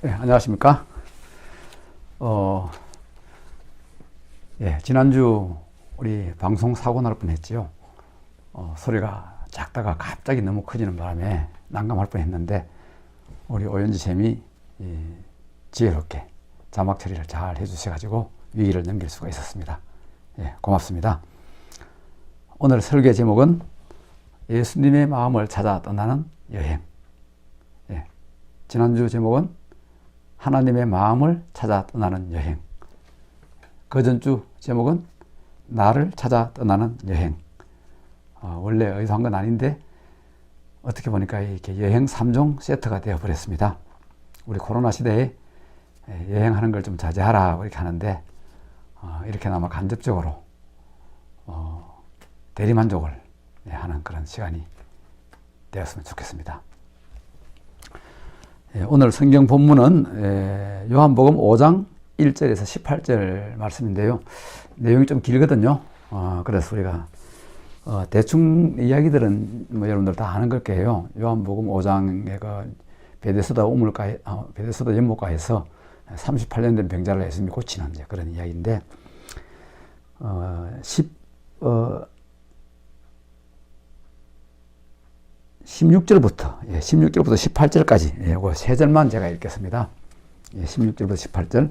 네, 안녕하십니까. 지난주 우리 방송 사고 날 뻔했지요. 소리가 작다가 갑자기 너무 커지는 바람에 난감할 뻔했는데 우리 오연지 쌤이 지혜롭게 자막 처리를 잘 해주셔가지고 위기를 넘길 수가 있었습니다. 고맙습니다. 오늘 설계 제목은 예수님의 마음을 찾아 떠나는 여행. 지난주 제목은 하나님의 마음을 찾아 떠나는 여행. 그 전주 제목은 나를 찾아 떠나는 여행. 원래 어디서 한 건 아닌데 어떻게 보니까 이렇게 여행 3종 세트가 되어 버렸습니다. 우리 코로나 시대에 여행하는 걸 좀 자제하라 이렇게 하는데 이렇게나마 간접적으로 대리만족을 하는 그런 시간이 되었으면 좋겠습니다. 오늘 성경 본문은 요한복음 5장 1절에서 18절 말씀인데요. 내용이 좀 길거든요. 그래서 우리가 대충 이야기들은 뭐 여러분들 다 아는 걸 거예요. 요한복음 5장에 그 베데스다 연못가에서 38년 된 병자를 예수님이 고치는 그런 이야기인데 16절부터 18절까지 요거 세 절만 제가 읽겠습니다. 16절부터 18절.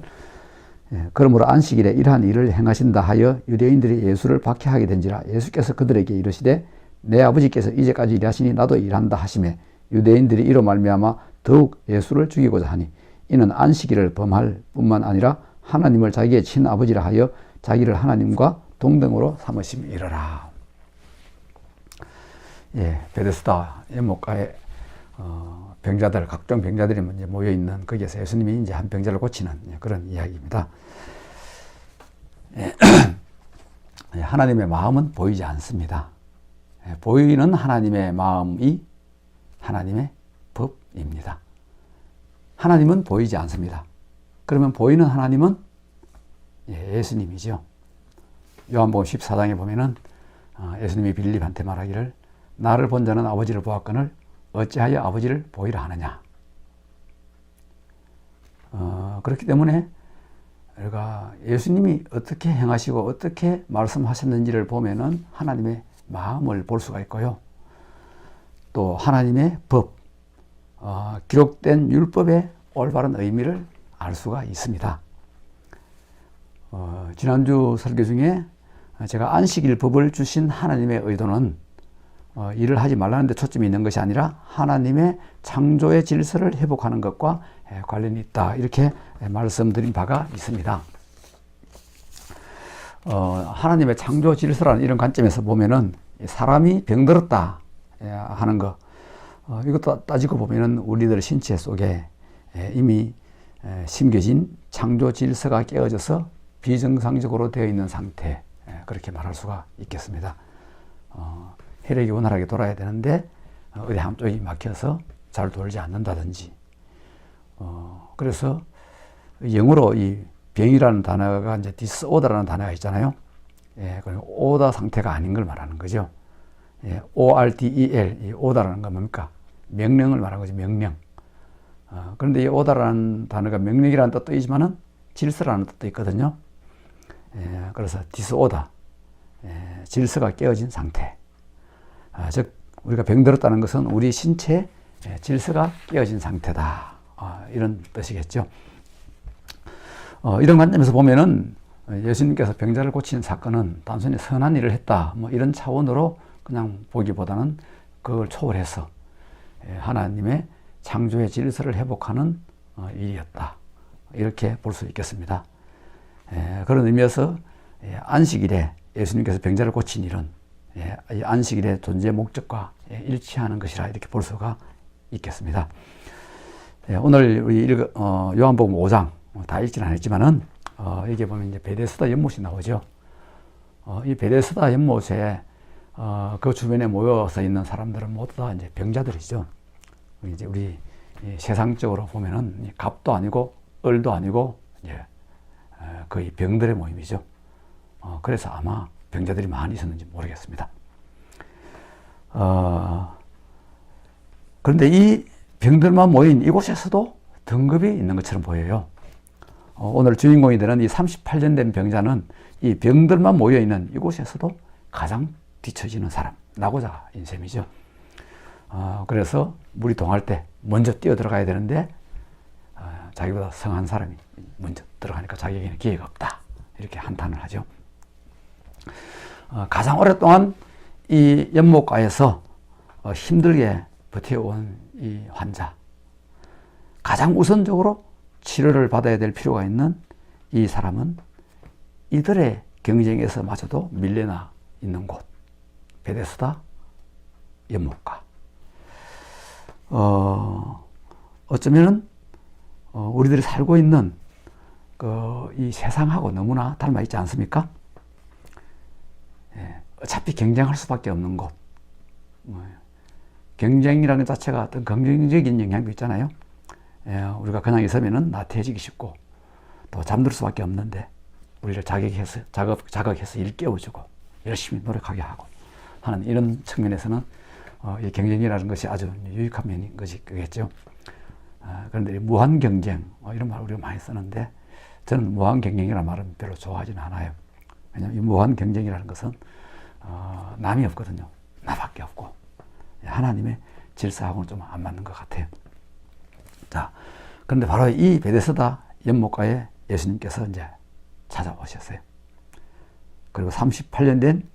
그러므로 안식일에 이러한 일을 행하신다 하여 유대인들이 예수를 박해하게 된지라 예수께서 그들에게 이르시되 내 아버지께서 이제까지 일하시니 나도 일한다 하시매 유대인들이 이로 말미암아 더욱 예수를 죽이고자 하니 이는 안식일을 범할 뿐만 아니라 하나님을 자기의 친아버지라 하여 자기를 하나님과 동등으로 삼으심이러라. 베데스다 연못가에 병자들, 각종 병자들이 모여 있는 거기에서 예수님이 이제 한 병자를 고치는 그런 이야기입니다. 하나님의 마음은 보이지 않습니다. 보이는 하나님의 마음이 하나님의 법입니다. 하나님은 보이지 않습니다. 그러면 보이는 하나님은 예수님이죠. 요한복음 14장에 보면은 예수님이 빌립한테 말하기를 나를 본 자는 아버지를 보았거늘 어찌하여 아버지를 보이라 하느냐. 그렇기 때문에 우리가 예수님이 어떻게 행하시고 어떻게 말씀하셨는지를 보면은 하나님의 마음을 볼 수가 있고요. 또 하나님의 법, 기록된 율법의 올바른 의미를 알 수가 있습니다. 지난주 설교 중에 제가 안식일 법을 주신 하나님의 의도는 일을 하지 말라는 데 초점이 있는 것이 아니라 하나님의 창조의 질서를 회복하는 것과 관련이 있다. 이렇게 말씀드린 바가 있습니다. 하나님의 창조 질서라는 이런 관점에서 보면은 사람이 병들었다 하는 거, 이것도 따지고 보면은 우리들 신체 속에 이미 심겨진 창조 질서가 깨어져서 비정상적으로 되어 있는 상태, 그렇게 말할 수가 있겠습니다. 혈액이 원활하게 돌아야 되는데 어디 한쪽이 막혀서 잘 돌지 않는다든지, 그래서 영어로 이 병이라는 단어가 이제 disorder라는 단어가 있잖아요. 그리고 오다 상태가 아닌 걸 말하는 거죠. ORDEL, 이 오다라는 건 뭡니까? 명령을 말하는 거죠. 명령. 그런데 이 오다라는 단어가 명령이라는 뜻도 있지만은 질서라는 뜻도 있거든요. 그래서 disorder, 질서가 깨어진 상태. 즉 우리가 병들었다는 것은 우리 신체의 질서가 깨어진 상태다. 이런 뜻이겠죠. 이런 관점에서 보면은 예수님께서 병자를 고치는 사건은 단순히 선한 일을 했다, 뭐 이런 차원으로 그냥 보기보다는 그걸 초월해서 하나님의 창조의 질서를 회복하는 일이었다. 이렇게 볼 수 있겠습니다. 그런 의미에서 안식일에 예수님께서 병자를 고친 일은 이 안식일의 존재 목적과 일치하는 것이라 이렇게 볼 수가 있겠습니다. 오늘 우리 요한복음 5장 다 읽지는 않았지만은 여기 보면 이제 베데스다 연못이 나오죠. 이 베데스다 연못에 그 주변에 모여서 있는 사람들은 모두 다 이제 병자들이죠. 이제 우리 세상적으로 보면은 갑도 아니고 을도 아니고 거의 병들의 모임이죠. 그래서 아마 병자들이 많이 있었는지 모르겠습니다. 그런데 이 병들만 모인 이곳에서도 등급이 있는 것처럼 보여요. 오늘 주인공이 되는 이 38년 된 병자는 이 병들만 모여있는 이곳에서도 가장 뒤처지는 사람, 낙오자인 셈이죠. 그래서 물이 동할 때 먼저 뛰어들어가야 되는데 자기보다 성한 사람이 먼저 들어가니까 자기에게는 기회가 없다, 이렇게 한탄을 하죠. 가장 오랫동안 이 연못가에서 힘들게 버텨온 이 환자, 가장 우선적으로 치료를 받아야 될 필요가 있는 이 사람은 이들의 경쟁에서마저도 밀려나 있는 곳, 베데스다 연못가. 어쩌면은 우리들이 살고 있는 이 세상하고 너무나 닮아 있지 않습니까? 어차피 경쟁할 수밖에 없는 곳. 경쟁이라는 것 자체가 어떤 긍정적인 영향도 있잖아요. 우리가 그냥 있으면은 나태해지기 쉽고 또 잠들 수밖에 없는데 우리를 자극해서 일 깨워주고 열심히 노력하게 하고 하는 이런 측면에서는 이 경쟁이라는 것이 아주 유익한 면인 것이겠죠. 그런데 무한 경쟁 이런 말 우리가 많이 쓰는데 저는 무한 경쟁이라는 말은 별로 좋아하지는 않아요. 왜냐하면 이 무한 경쟁이라는 것은 남이 없거든요. 나밖에 없고 하나님의 질서하고는 좀 안 맞는 것 같아요. 자, 그런데 바로 이 베데스다 연못가에 예수님께서 이제 찾아오셨어요. 그리고 38년 된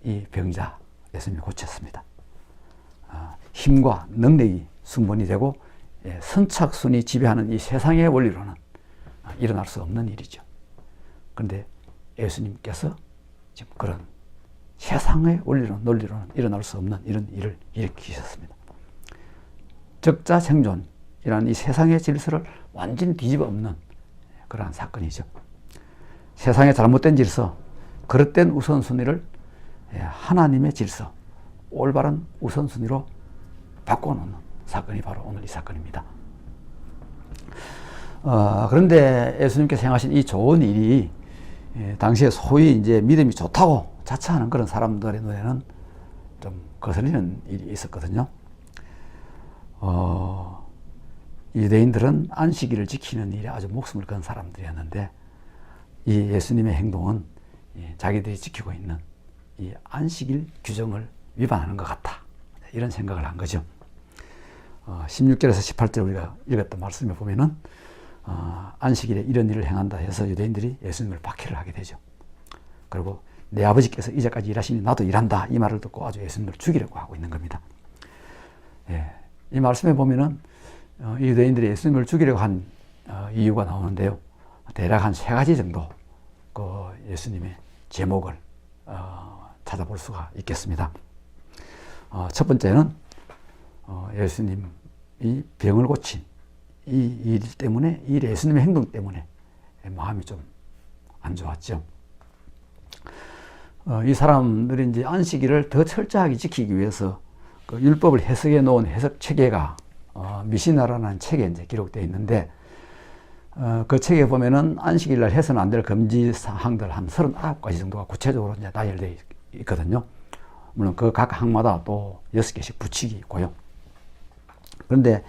이 병자 예수님이 고쳤습니다. 힘과 능력이 충분히 되고 선착순이 지배하는 이 세상의 원리로는 일어날 수 없는 일이죠. 그런데 예수님께서 지금 그런 세상의 논리로는 일어날 수 없는 이런 일을 일으키셨습니다. 적자생존이라는 이 세상의 질서를 완전히 뒤집어 엎는 그러한 사건이죠. 세상의 잘못된 질서, 그릇된 우선순위를 하나님의 질서, 올바른 우선순위로 바꿔놓는 사건이 바로 오늘 이 사건입니다. 그런데 예수님께서 행하신 이 좋은 일이 당시에 소위 이제 믿음이 좋다고 자처하는 그런 사람들의 눈에는 좀 거슬리는 일이 있었거든요. 유대인들은 안식일을 지키는 일에 아주 목숨을 건 사람들이었는데 이 예수님의 행동은 자기들이 지키고 있는 이 안식일 규정을 위반하는 것 같다, 이런 생각을 한 거죠. 16절에서 18절 우리가 읽었던 말씀에 보면은 안식일에 이런 일을 행한다 해서 유대인들이 예수님을 박해를 하게 되죠. 그리고 내 아버지께서 이제까지 일하시니 나도 일한다, 이 말을 듣고 아주 예수님을 죽이려고 하고 있는 겁니다. 이 말씀에 보면은 유대인들이 예수님을 죽이려고 한 이유가 나오는데요. 대략 한 3가지 정도 그 예수님의 제목을 찾아볼 수가 있겠습니다. 첫 번째는 예수님이 병을 고친 이 일 때문에, 이 예수님의 행동 때문에 마음이 좀 안 좋았죠. 이 사람들이 이제 안식일을 더 철저하게 지키기 위해서 그 율법을 해석해 놓은 해석 체계가 미시나라는 책에 이제 기록되어 있는데 그 책에 보면은 안식일 날 해서는 안 될 금지 사항들 한 39가지 정도가 구체적으로 이제 나열되어 있거든요. 물론 그 각 항마다 또 6개씩 부칙이 있고요. 그런데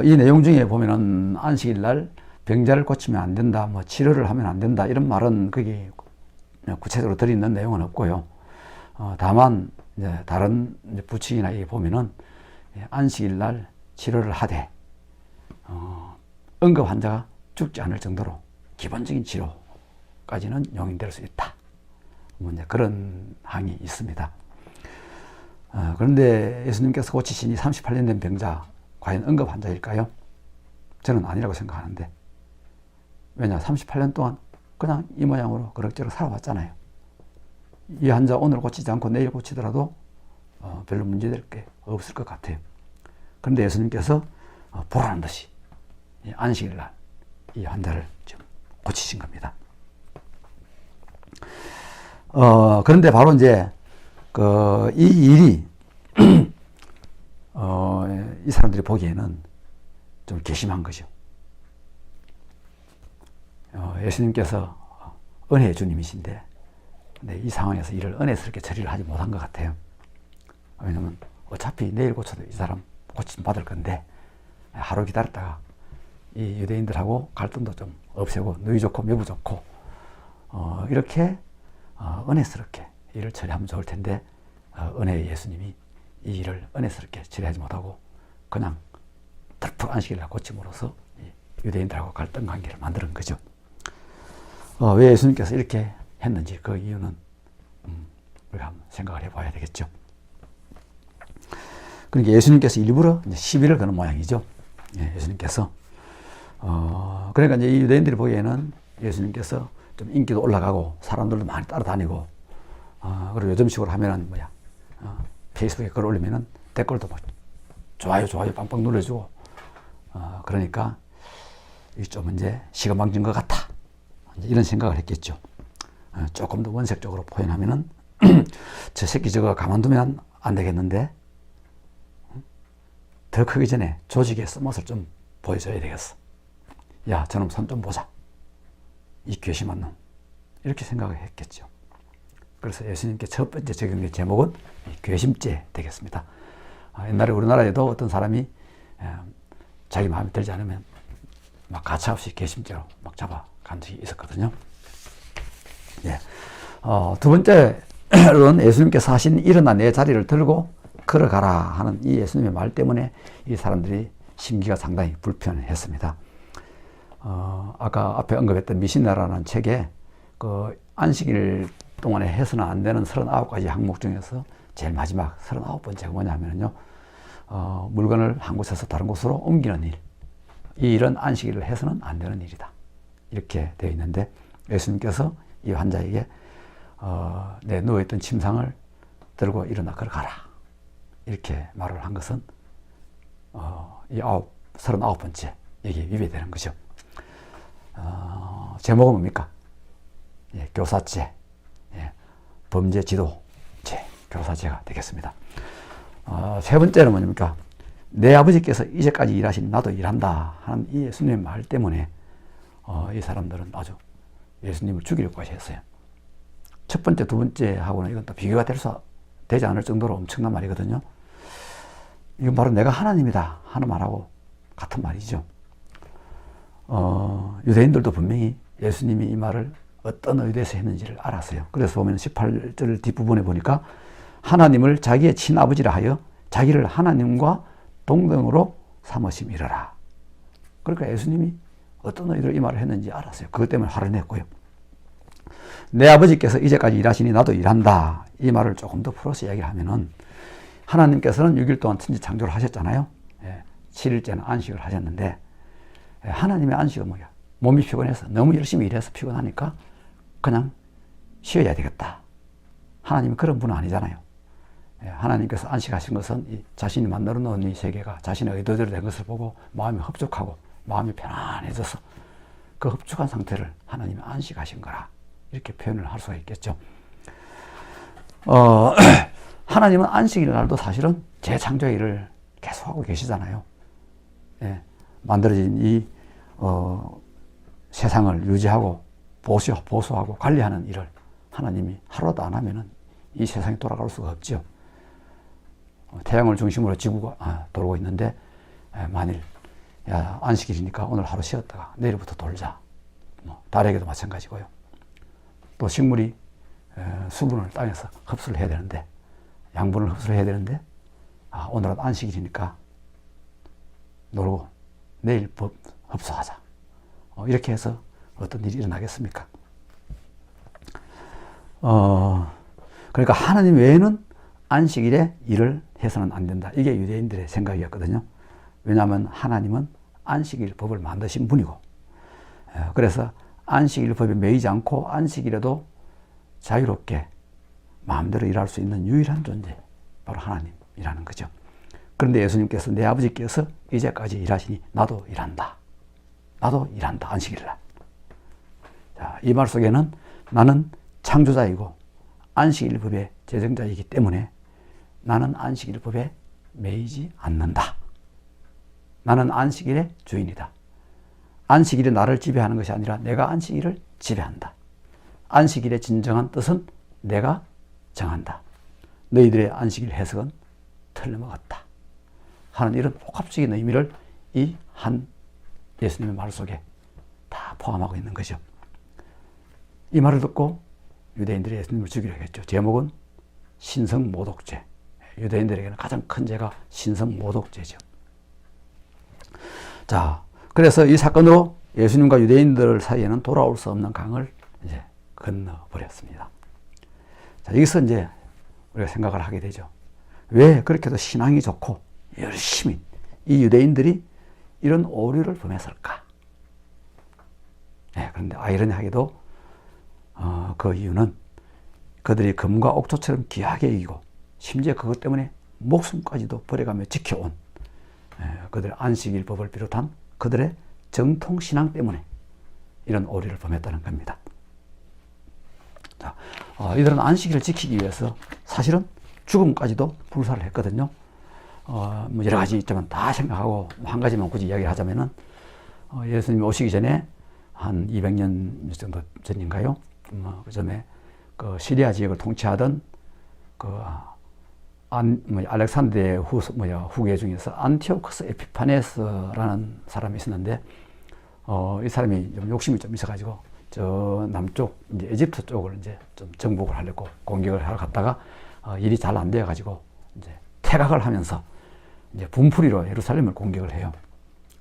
이 내용 중에 보면은 안식일 날 병자를 고치면 안 된다, 뭐 치료를 하면 안 된다, 이런 말은 거기 구체적으로 들어있는 내용은 없고요. 다만 이제 다른 이제 부칙이나 이게 보면은 안식일 날 치료를 하되 응급 환자가 죽지 않을 정도로 기본적인 치료까지는 용인될 수 있다, 뭐 이제 그런 항이 있습니다. 그런데 예수님께서 고치신 이 38년 된 병자, 과연 응급 환자일까요? 저는 아니라고 생각하는데, 왜냐, 38년 동안 그냥 이 모양으로 그럭저럭 살아왔잖아요. 이 환자 오늘 고치지 않고 내일 고치더라도 별로 문제될 게 없을 것 같아요. 그런데 예수님께서 보라는 듯이 안식일 날 이 환자를 좀 고치신 겁니다. 그런데 바로 이제 이 일이 이 사람들이 보기에는 좀 괘씸한 거죠. 예수님께서 은혜의 주님이신데 이 상황에서 일을 은혜스럽게 처리를 하지 못한 것 같아요. 왜냐면 어차피 내일 고쳐도 이 사람 고침 받을 건데 하루 기다렸다가 이 유대인들하고 갈등도 좀 없애고 누이 좋고 매부 좋고 이렇게 은혜스럽게 일을 처리하면 좋을 텐데 은혜의 예수님이 이 일을 은혜스럽게 처리하지 못하고 그냥 덜컥 안식일을 고침으로써 유대인들하고 갈등 관계를 만드는 거죠. 왜 예수님께서 이렇게 했는지 그 이유는 우리가 한번 생각을 해봐야 되겠죠. 그러니까 예수님께서 일부러 이제 시비를 거는 모양이죠. 예수님께서 그러니까 이제 이 유대인들이 보기에는 예수님께서 좀 인기도 올라가고 사람들도 많이 따라다니고 그리고 요즘식으로 하면은 페이스북에 글 올리면은 댓글도 막 좋아요 빵빵 눌러주고 그러니까 좀 이제 시건방진 것 같아 이런 생각을 했겠죠. 조금 더 원색적으로 표현하면은 저 새끼 저거 가만두면 안 되겠는데 더 크기 전에 조직의 쓴맛을 좀 보여줘야 되겠어. 야 저놈 손 좀 보자. 이 괘씸한 놈. 이렇게 생각을 했겠죠. 그래서 예수님께 첫 번째 적용의 제목은 괘씸죄 되겠습니다. 옛날에 우리나라에도 어떤 사람이 자기 마음에 들지 않으면 막 가차없이 괘씸죄로 막 잡아간 적이 있었거든요. 두 번째로는 예수님께서 하신 일어나 내 자리를 들고 걸어가라 하는 이 예수님의 말 때문에 이 사람들이 심기가 상당히 불편했습니다. 아까 앞에 언급했던 미신나라는 책에 그 안식일 동안에 해서는 안 되는 39가지 항목 중에서 제일 마지막 39번째가 뭐냐면요. 물건을 한 곳에서 다른 곳으로 옮기는 일. 이 일은 안식일을 해서는 안 되는 일이다. 이렇게 되어 있는데 예수님께서 이 환자에게 내 누워있던 침상을 들고 일어나 걸어가라. 이렇게 말을 한 것은 이 39번째 여기에 위배되는 거죠. 제목은 뭡니까? 교사죄, 범죄 지도죄, 교사죄가 되겠습니다. 세 번째는 뭐냐니까 내 아버지께서 이제까지 일하신 나도 일한다 하는 이 예수님의 말 때문에 이 사람들은 아주 예수님을 죽이려고 하셨어요. 첫 번째, 두 번째하고는 이건 또 비교가 되지 않을 정도로 엄청난 말이거든요. 이건 바로 내가 하나님이다 하는 말하고 같은 말이죠. 유대인들도 분명히 예수님이 이 말을 어떤 의도에서 했는지를 알았어요. 그래서 보면 18절 뒷부분에 보니까 하나님을 자기의 친아버지라 하여 자기를 하나님과 동등으로 삼으심이라라. 그러니까 예수님이 어떤 의도로 이 말을 했는지 알았어요. 그것 때문에 화를 냈고요. 내 아버지께서 이제까지 일하시니 나도 일한다. 이 말을 조금 더 풀어서 이야기를 하면은 하나님께서는 6일 동안 천지 창조를 하셨잖아요. 7일째는 안식을 하셨는데 하나님의 안식은 뭐야? 몸이 피곤해서 너무 열심히 일해서 피곤하니까 그냥 쉬어야 되겠다. 하나님은 그런 분은 아니잖아요. 하나님께서 안식하신 것은 자신이 만들어 놓은 이 세계가 자신의 의도대로 된 것을 보고 마음이 흡족하고 마음이 편안해져서 그 흡족한 상태를 하나님이 안식하신 거라. 이렇게 표현을 할 수가 있겠죠. 하나님은 안식일 날도 사실은 재창조의 일을 계속하고 계시잖아요. 만들어진 이 세상을 유지하고 보수하고 관리하는 일을 하나님이 하루도 안 하면은 이 세상이 돌아갈 수가 없죠. 태양을 중심으로 지구가 돌고 있는데 만일 안식일이니까 오늘 하루 쉬었다가 내일부터 돌자. 달에게도 마찬가지고요. 또 식물이 수분을 땅에서 흡수를 해야 되는데 양분을 흡수를 해야 되는데 오늘은 안식일이니까 놀고 내일 흡수하자. 이렇게 해서 어떤 일이 일어나겠습니까? 그러니까 하나님 외에는 안식일에 일을 해서는 안 된다. 이게 유대인들의 생각이었거든요. 왜냐하면 하나님은 안식일 법을 만드신 분이고 그래서 안식일 법에 매이지 않고 안식일에도 자유롭게 마음대로 일할 수 있는 유일한 존재 바로 하나님이라는 거죠. 그런데 예수님께서 내 아버지께서 이제까지 일하시니 나도 일한다. 나도 일한다. 안식일날. 이 말 속에는 나는 창조자이고 안식일법의 제정자이기 때문에 나는 안식일법에 매이지 않는다. 나는 안식일의 주인이다. 안식일이 나를 지배하는 것이 아니라 내가 안식일을 지배한다. 안식일의 진정한 뜻은 내가 정한다. 너희들의 안식일 해석은 틀려먹었다. 하는 이런 복합적인 의미를 이 한 예수님의 말 속에 다 포함하고 있는 거죠. 이 말을 듣고 유대인들이 예수님을 죽이려 했죠. 제목은 신성모독죄. 유대인들에게는 가장 큰 죄가 신성모독죄죠. 자, 그래서 이 사건으로 예수님과 유대인들 사이에는 돌아올 수 없는 강을 이제 건너버렸습니다. 자, 여기서 이제 우리가 생각을 하게 되죠. 왜 그렇게도 신앙이 좋고 열심히 이 유대인들이 이런 오류를 범했을까? 네, 그런데 아이러니하게도 그 이유는 그들이 금과 옥토처럼 귀하게 여기고 심지어 그것 때문에 목숨까지도 버려가며 지켜온 그들의 안식일법을 비롯한 그들의 정통신앙 때문에 이런 오류를 범했다는 겁니다. 자, 이들은 안식일을 지키기 위해서 사실은 죽음까지도 불사를 했거든요. 뭐 여러 가지 있지만 다 생각하고 한 가지만 굳이 이야기를 하자면은 예수님이 오시기 전에 한 200년 정도 전인가요? 그 전에 그 시리아 지역을 통치하던 알렉산더의 후계 중에서 안티오코스 에피파네스라는 사람이 있었는데 이 사람이 좀 욕심이 좀 있어가지고 저 남쪽 이제 에집트 쪽을 이제 좀 정복을 하려고 공격을 하러 갔다가 일이 잘 안 되어가지고 이제 퇴각을 하면서 이제 분풀이로 예루살렘을 공격을 해요.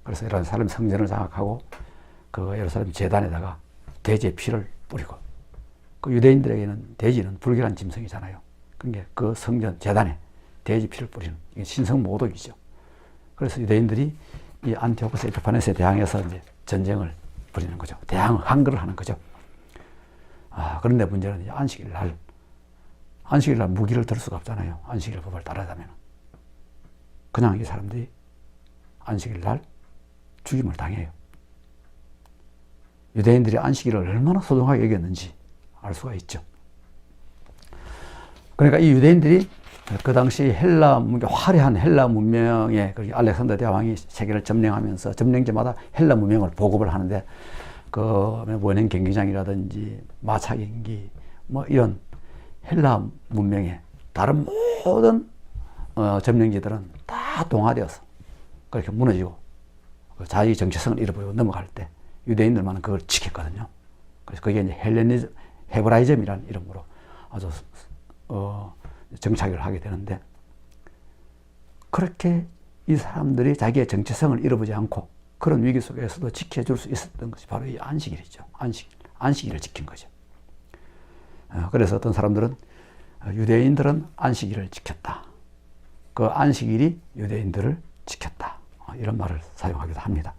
그래서 예루살렘 성전을 장악하고 그 예루살렘 제단에다가 돼지의 피를 뿌리고 그 유대인들에게는 돼지는 불결한 짐승이잖아요. 그러니까 그 성전 제단에 돼지 피를 뿌리는 이게 신성모독이죠. 그래서 유대인들이 이 안티오코스 에피파네스에 대항해서 이제 전쟁을 벌이는 거죠. 항거를 하는 거죠. 그런데 문제는 안식일 날 무기를 들 수가 없잖아요. 안식일 법을 따르자면. 그냥 이 사람들이 안식일 날 죽임을 당해요. 유대인들이 안식일을 얼마나 소중하게 여겼는지 알 수가 있죠. 그러니까 이 유대인들이 그 당시 화려한 헬라 문명의 알렉산더 대왕이 세계를 점령하면서 점령지마다 헬라 문명을 보급을 하는데 그 원형 경기장이라든지 마차 경기 뭐 이런 헬라 문명의 다른 모든 점령지들은 다 동화되어서 그렇게 무너지고 자기 정체성을 잃어버리고 넘어갈 때 유대인들만은 그걸 지켰거든요. 그래서 그게 이제 헤브라이즘이라는 이름으로 아주 정착을 하게 되는데 그렇게 이 사람들이 자기의 정체성을 잃어보지 않고 그런 위기 속에서도 지켜줄 수 있었던 것이 바로 이 안식일이죠. 안식일을 지킨 거죠. 그래서 어떤 사람들은 유대인들은 안식일을 지켰다. 그 안식일이 유대인들을 지켰다. 이런 말을 사용하기도 합니다.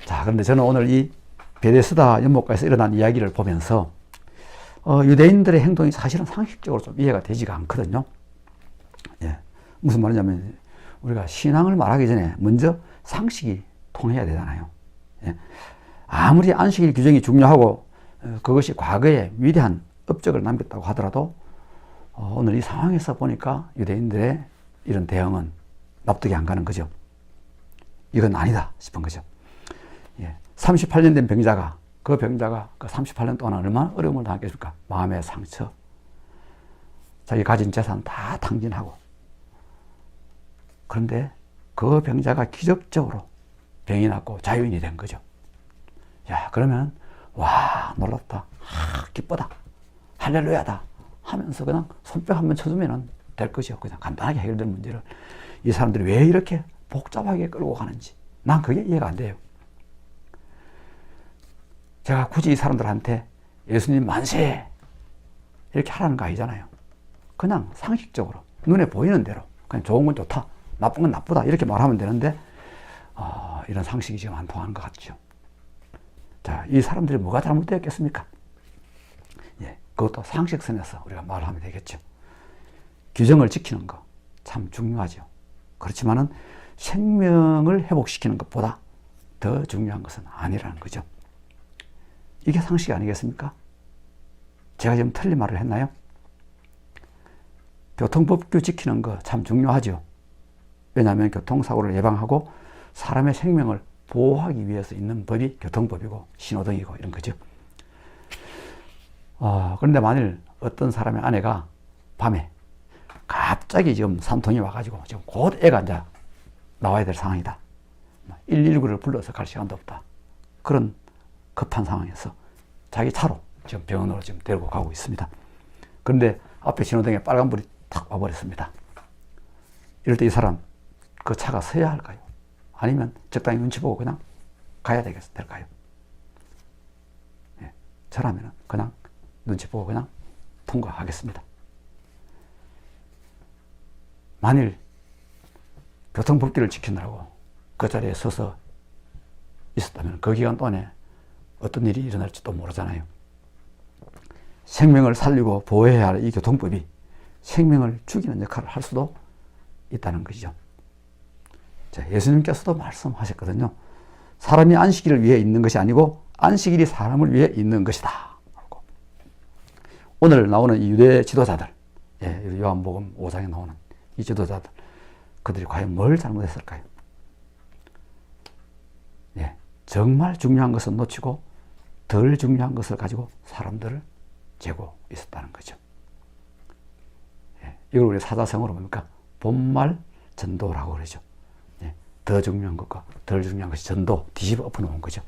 자, 그런데 저는 오늘 이 베데스다 연못가에서 일어난 이야기를 보면서 유대인들의 행동이 사실은 상식적으로 좀 이해가 되지가 않거든요. 예. 무슨 말이냐면 우리가 신앙을 말하기 전에 먼저 상식이 통해야 되잖아요. 예. 아무리 안식일 규정이 중요하고 그것이 과거에 위대한 업적을 남겼다고 하더라도 오늘 이 상황에서 보니까 유대인들의 이런 대응은 납득이 안 가는 거죠. 이건 아니다 싶은 거죠. 예. 38년 된 병자가 그 38년 동안 얼마나 어려움을 당했겠습니까? 마음의 상처, 자기 가진 재산 다 탕진하고. 그런데 그 병자가 기적적으로 병이 낫고 자유인이 된 거죠. 야, 그러면 와, 놀랍다, 기쁘다, 할렐루야다 하면서 그냥 손뼉 한번 쳐주면 될 것이요. 그냥 간단하게 해결될 문제를 이 사람들이 왜 이렇게 복잡하게 끌고 가는지 난 그게 이해가 안 돼요. 제가 굳이 이 사람들한테 예수님 만세 이렇게 하라는 거 아니잖아요. 그냥 상식적으로 눈에 보이는 대로 그냥 좋은 건 좋다, 나쁜 건 나쁘다 이렇게 말하면 되는데 이런 상식이 지금 안 통하는 것 같죠. 자, 이 사람들이 뭐가 잘못되었겠습니까? 예, 그것도 상식선에서 우리가 말하면 되겠죠. 규정을 지키는 거 참 중요하죠. 그렇지만은 생명을 회복시키는 것보다 더 중요한 것은 아니라는 거죠. 이게 상식이 아니겠습니까? 제가 지금 틀린 말을 했나요? 교통법규 지키는 거 참 중요하죠. 왜냐하면 교통사고를 예방하고 사람의 생명을 보호하기 위해서 있는 법이 교통법이고 신호등이고 이런 거죠. 그런데 만일 어떤 사람의 아내가 밤에 갑자기 지금 산통이 와가지고 지금 곧 애가 이제 나와야 될 상황이다. 119를 불러서 갈 시간도 없다. 그런 급한 상황에서 자기 차로 지금 병원으로 지금 데리고 가고 있습니다. 그런데 앞에 신호등에 빨간불이 탁 와버렸습니다. 이럴 때 이 사람 그 차가 서야 할까요? 아니면 적당히 눈치 보고 그냥 가야 될까요? 예, 저라면 그냥 눈치 보고 그냥 통과하겠습니다. 만일 교통법규를 지키느라고 그 자리에 서서 있었다면 그 기간 동안에 어떤 일이 일어날지도 모르잖아요. 생명을 살리고 보호해야 할 이 교통법이 생명을 죽이는 역할을 할 수도 있다는 것이죠. 자, 예수님께서도 말씀하셨거든요. 사람이 안식일을 위해 있는 것이 아니고 안식일이 사람을 위해 있는 것이다. 오늘 나오는 이 유대 지도자들, 예, 요한복음 5장에 나오는 이 지도자들, 그들이 과연 뭘 잘못했을까요? 예, 정말 중요한 것은 놓치고 덜 중요한 것을 가지고 사람들을 재고 있었다는 거죠. 예, 이걸 우리 사자성어로 뭡니까? 본말 전도라고 그러죠. 예, 더 중요한 것과 덜 중요한 것이 전도, 뒤집어 엎어놓은 거죠.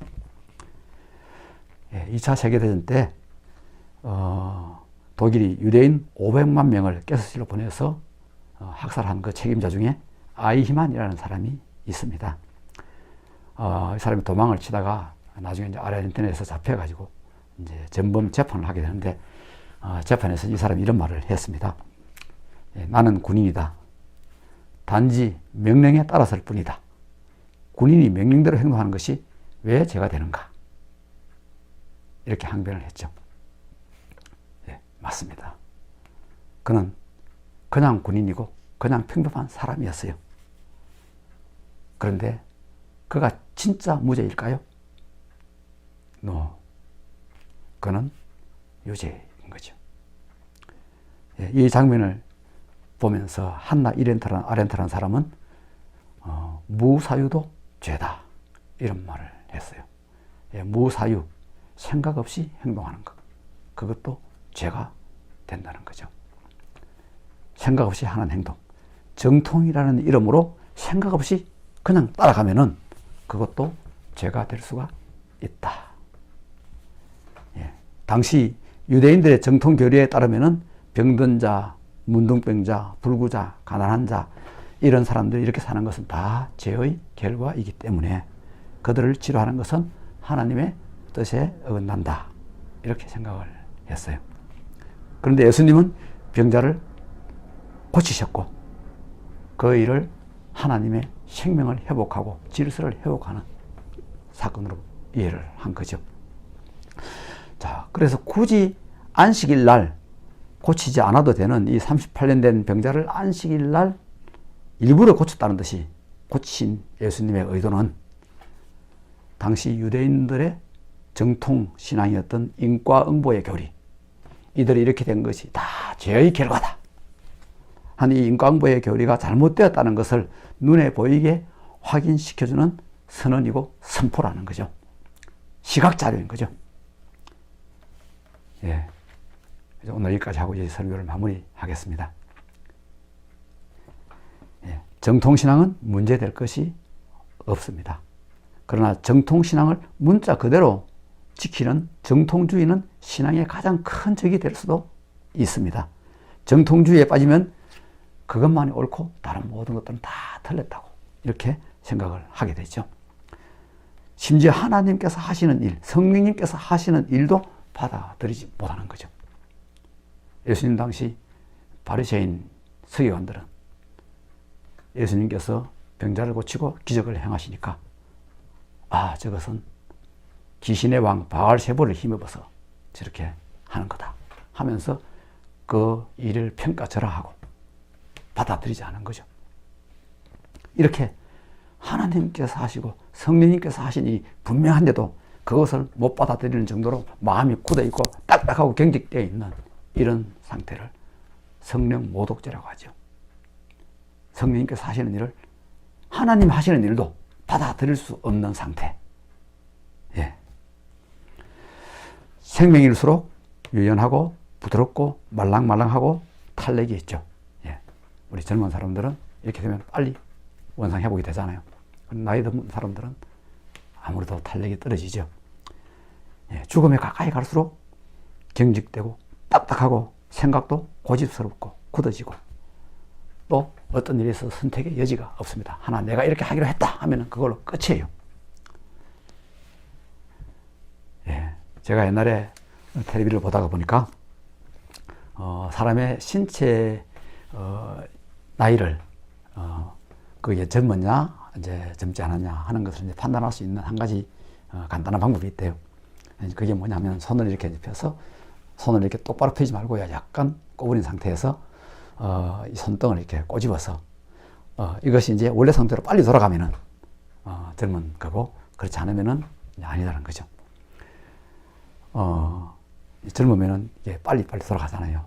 예, 2차 세계대전 때 독일이 유대인 500만 명을 가스실로 보내서 학살한 그 책임자 중에 아이히만이라는 사람이 있습니다. 이 사람이 도망을 치다가 나중에 이제 아르헨티나에서 잡혀가지고 이제 전범 재판을 하게 되는데 재판에서 이 사람이 이런 말을 했습니다. 예, 나는 군인이다. 단지 명령에 따라서일 뿐이다. 군인이 명령대로 행동하는 것이 왜 죄가 되는가? 이렇게 항변을 했죠. 예, 맞습니다. 그는 그냥 군인이고 그냥 평범한 사람이었어요. 그런데 그가 진짜 무죄일까요? No. 그는 유죄인 거죠. 예, 이 장면을 보면서 한나 아렌트라는 사람은 무사유도 죄다 이런 말을 했어요. 예, 무사유, 생각 없이 행동하는 것, 그것도 죄가 된다는 거죠. 생각 없이 하는 행동, 정통이라는 이름으로 생각 없이 그냥 따라가면은 그것도 죄가 될 수가 있다. 예, 당시 유대인들의 정통 교리에 따르면은 병든 자, 문둥병자, 불구자, 가난한 자, 이런 사람들이 이렇게 사는 것은 다 죄의 결과이기 때문에 그들을 치료하는 것은 하나님의 뜻에 어긋난다. 이렇게 생각을 했어요. 그런데 예수님은 병자를 고치셨고 그 일을 하나님의 생명을 회복하고 질서를 회복하는 사건으로 이해를 한 거죠. 자, 그래서 굳이 안식일 날 고치지 않아도 되는 이 38년 된 병자를 안식일 날 일부러 고쳤다는 듯이 고친 예수님의 의도는 당시 유대인들의 정통 신앙이었던 인과응보의 교리, 이들이 이렇게 된 것이 다 죄의 결과다 한 이 인과응보의 교리가 잘못되었다는 것을 눈에 보이게 확인시켜주는 선언이고 선포라는 거죠. 시각자료인 거죠. 예, 오늘 여기까지 하고 이제 설교를 마무리하겠습니다. 예, 정통신앙은 문제될 것이 없습니다. 그러나 정통신앙을 문자 그대로 지키는 정통주의는 신앙의 가장 큰 적이 될 수도 있습니다. 정통주의에 빠지면 그것만이 옳고 다른 모든 것들은 다 틀렸다고 이렇게 생각을 하게 되죠. 심지어 하나님께서 하시는 일, 성령님께서 하시는 일도 받아들이지 못하는 거죠. 예수님 당시 바리새인 서기관들은 예수님께서 병자를 고치고 기적을 행하시니까 저것은 귀신의 왕 바알세불을 힘입어서 저렇게 하는 거다 하면서 그 일을 평가절하하고 받아들이지 않은 거죠. 이렇게 하나님께서 하시고 성령님께서 하신 이 분명한데도 그것을 못 받아들이는 정도로 마음이 굳어있고 딱딱하고 경직되어 있는 이런 상태를 성령 모독죄라고 하죠. 성령님께서 하시는 일을 하나님 하시는 일도 받아들일 수 없는 상태. 예. 생명일수록 유연하고 부드럽고 말랑말랑하고 탄력이 있죠. 예. 우리 젊은 사람들은 이렇게 되면 빨리 원상회복이 되잖아요. 나이 든 사람들은 아무래도 탄력이 떨어지죠. 예, 죽음에 가까이 갈수록 경직되고 딱딱하고 생각도 고집스럽고 굳어지고 또 어떤 일에 있어서 선택의 여지가 없습니다. 하나 내가 이렇게 하기로 했다 하면 그걸로 끝이에요. 예, 제가 옛날에 텔레비를 보다가 보니까 사람의 신체 나이를 그게 젊었냐 이제 젊지 않았냐 하는 것을 이제 판단할 수 있는 한 가지 간단한 방법이 있대요. 그게 뭐냐면 손을 이렇게 펴서 손을 이렇게 똑바로 펴지 말고 약간 꼬부린 상태에서 이 손등을 이렇게 꼬집어서 이것이 이제 원래 상태로 빨리 돌아가면은 젊은 거고 그렇지 않으면은 아니다는 거죠. 젊으면은 이게 빨리 돌아가잖아요.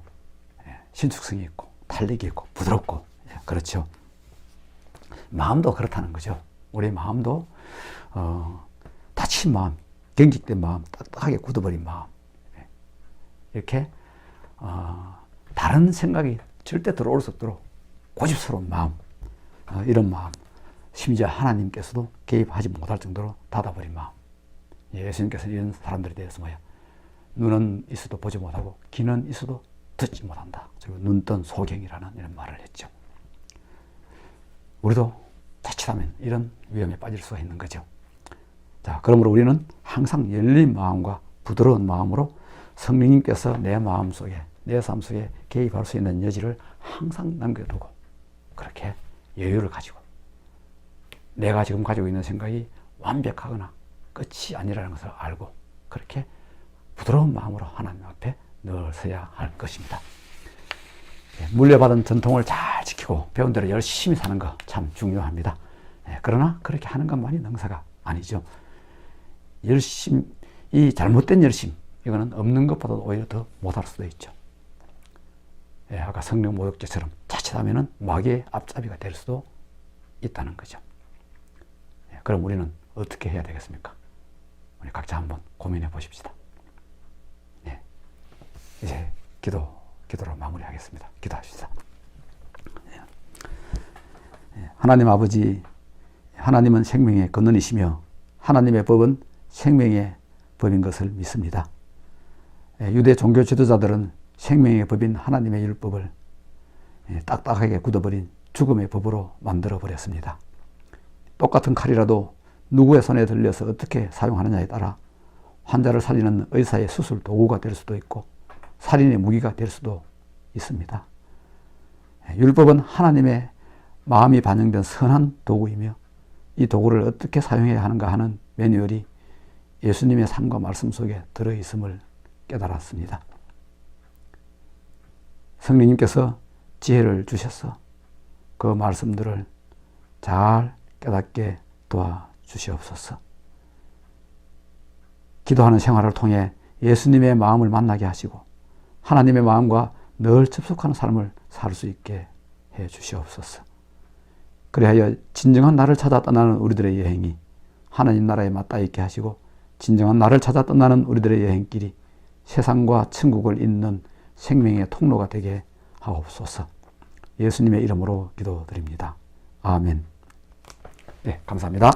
예, 신축성이 있고 탄력이 있고 부드럽고 예, 그렇죠. 마음도 그렇다는 거죠. 우리 마음도 다친 마음, 경직된 마음, 딱딱하게 굳어버린 마음 예, 이렇게 다른 생각이 절대 들어올 수 없도록 고집스러운 마음 이런 마음 심지어 하나님께서도 개입하지 못할 정도로 닫아버린 마음 예수님께서는 이런 사람들에 대해서 뭐야 눈은 있어도 보지 못하고 귀는 있어도 듣지 못한다. 그리고 눈뜬 소경이라는 이런 말을 했죠. 우리도 자칫하면 이런 위험에 빠질 수가 있는 거죠. 자, 그러므로 우리는 항상 열린 마음과 부드러운 마음으로 성령님께서 내 마음 속에, 내 삶 속에 개입할 수 있는 여지를 항상 남겨두고 그렇게 여유를 가지고 내가 지금 가지고 있는 생각이 완벽하거나 끝이 아니라는 것을 알고 그렇게 부드러운 마음으로 하나님 앞에 늘 서야 할 것입니다. 물려받은 전통을 잘 지키고 배운 대로 열심히 사는 거 참 중요합니다. 그러나 그렇게 하는 것만이 능사가 아니죠. 이 잘못된 열심, 이거는 없는 것보다 오히려 더 못할 수도 있죠. 아까 성령 모독죄처럼 자칫하면 마귀의 앞잡이가 될 수도 있다는 거죠. 그럼 우리는 어떻게 해야 되겠습니까? 우리 각자 한번 고민해 보십시다. 이제 기도로 마무리하겠습니다. 기도합시다. 하나님 아버지, 하나님은 생명의 근원이시며 하나님의 법은 생명의 법인 것을 믿습니다. 유대 종교 지도자들은 생명의 법인 하나님의 율법을 딱딱하게 굳어버린 죽음의 법으로 만들어버렸습니다. 똑같은 칼이라도 누구의 손에 들려서 어떻게 사용하느냐에 따라 환자를 살리는 의사의 수술 도구가 될 수도 있고 살인의 무기가 될 수도 있습니다. 율법은 하나님의 마음이 반영된 선한 도구이며 이 도구를 어떻게 사용해야 하는가 하는 매뉴얼이 예수님의 삶과 말씀 속에 들어있음을 깨달았습니다. 성령님께서 지혜를 주셔서 그 말씀들을 잘 깨닫게 도와주시옵소서. 기도하는 생활을 통해 예수님의 마음을 만나게 하시고 하나님의 마음과 늘 접속하는 삶을 살 수 있게 해 주시옵소서. 그리하여 진정한 나를 찾아 떠나는 우리들의 여행이 하나님 나라에 맞닿아 있게 하시고 진정한 나를 찾아 떠나는 우리들의 여행길이 세상과 천국을 잇는 생명의 통로가 되게 하옵소서. 예수님의 이름으로 기도드립니다. 아멘. 네, 감사합니다.